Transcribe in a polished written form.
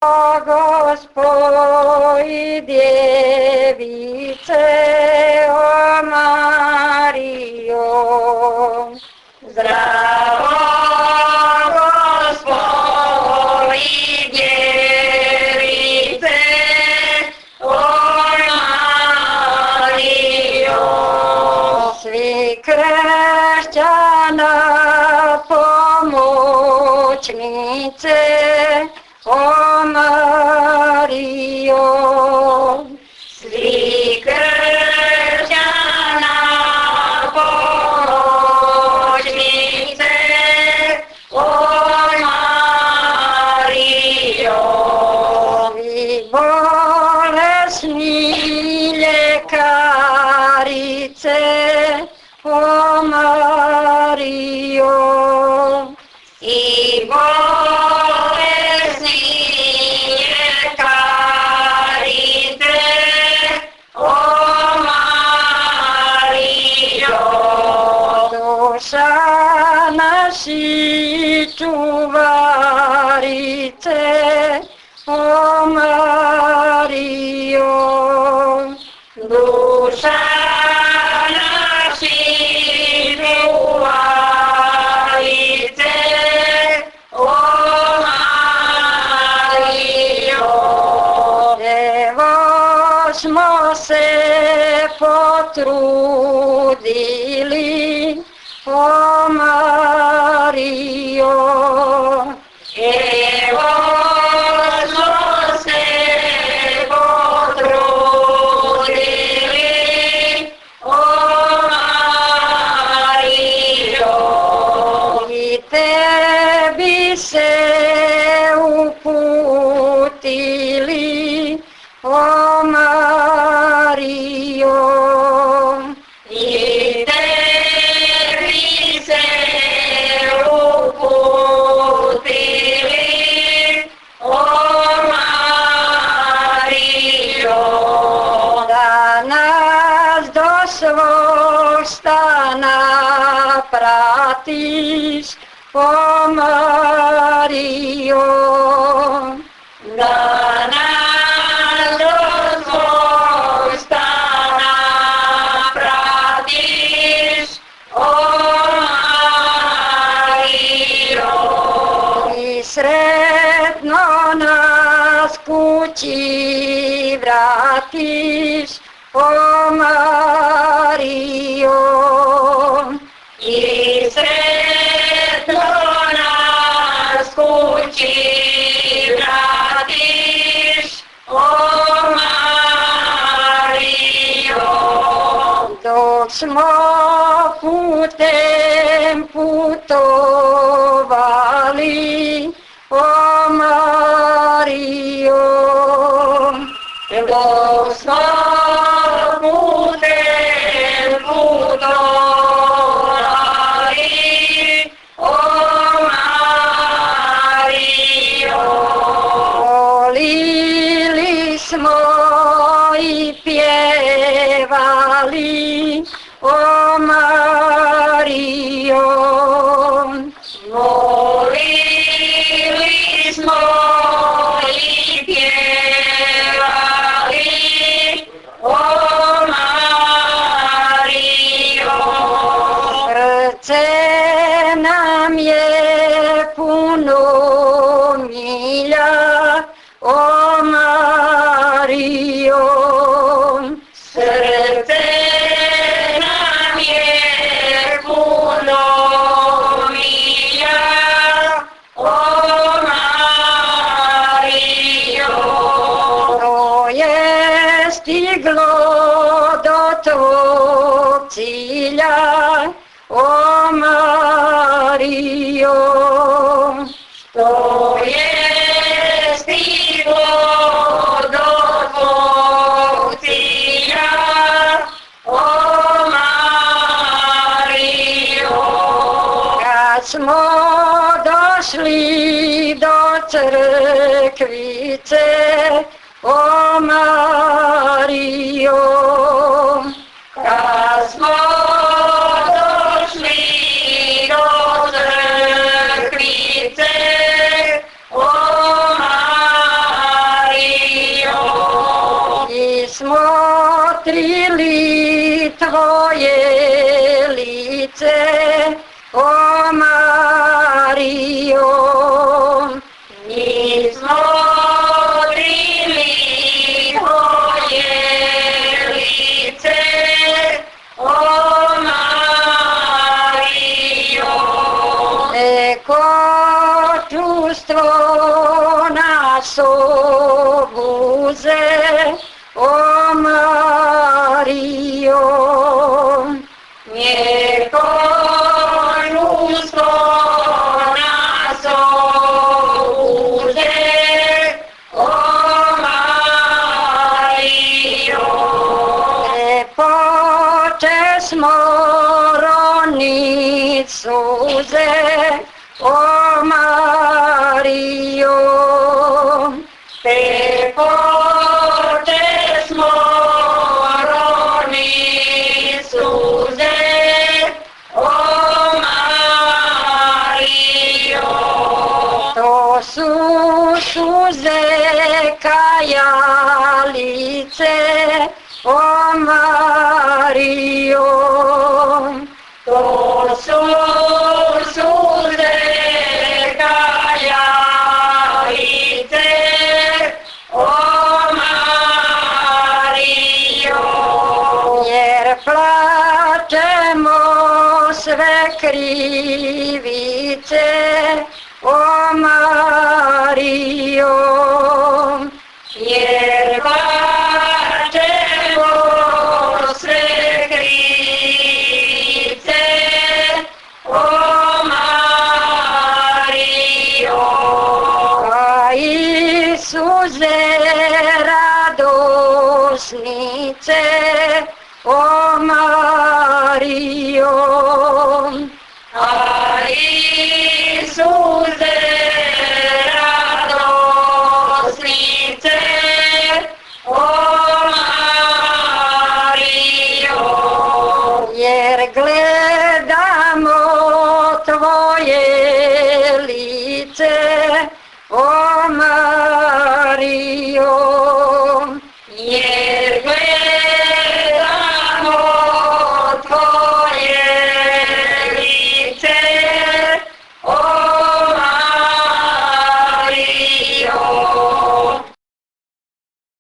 Господи, Девице, о Марио. Здраво, Господи, Девице, о Марио. Svi kršćana pomoćnice, o Mario. Svi kršćana pomoćnice, o Mario. Svi bolesni ljekarice, o Mario. I bolesni ljekarice, o Mario. Duša naši čuvarice, o Mario. Duša naši čuvarice, o Mario. Evo smo se potrudili, o Mario. Evo smo se potrudili, o Mario. I tebi se uputili, o Mario. I tebi se uputili, o Mario. Da nas do svog stana pratiš, o Mario. Da nas do svog stana pratiš, o Mario. I sretno nas kući vratiš, o Mario. I sretno nas kući vratiš, o Mario. Dok smo putem putovali, o Mario. Dok smo putem putovali, o Mario. Molili smo i pjevali, o Mario. Molili smo i pjevali, o Mario. Srce nam je puno milja, o Mario. Srce nam je puno milja, o Mario. To je stiglo do tvog cilja, o Mario. To je stiglo do tvog cilja, o Mario. Kad smo došli do crkvice, o Mario. Kad smo došli do crkvice, o Mario. Neko čustvo nas obuze, o Marijo. Neko čustvo nas obuze, o Marijo. Lepote smo ronit suze, o Marijo. Lepote smo ronit suze, o Marijo. To su suze kajalice, o Marijo. To su suze kajalice, o Marijo. Jer plačemo sve krivice, o Marijo. Jer plačemo sve krivice, o Marijo. A i suze radosnice,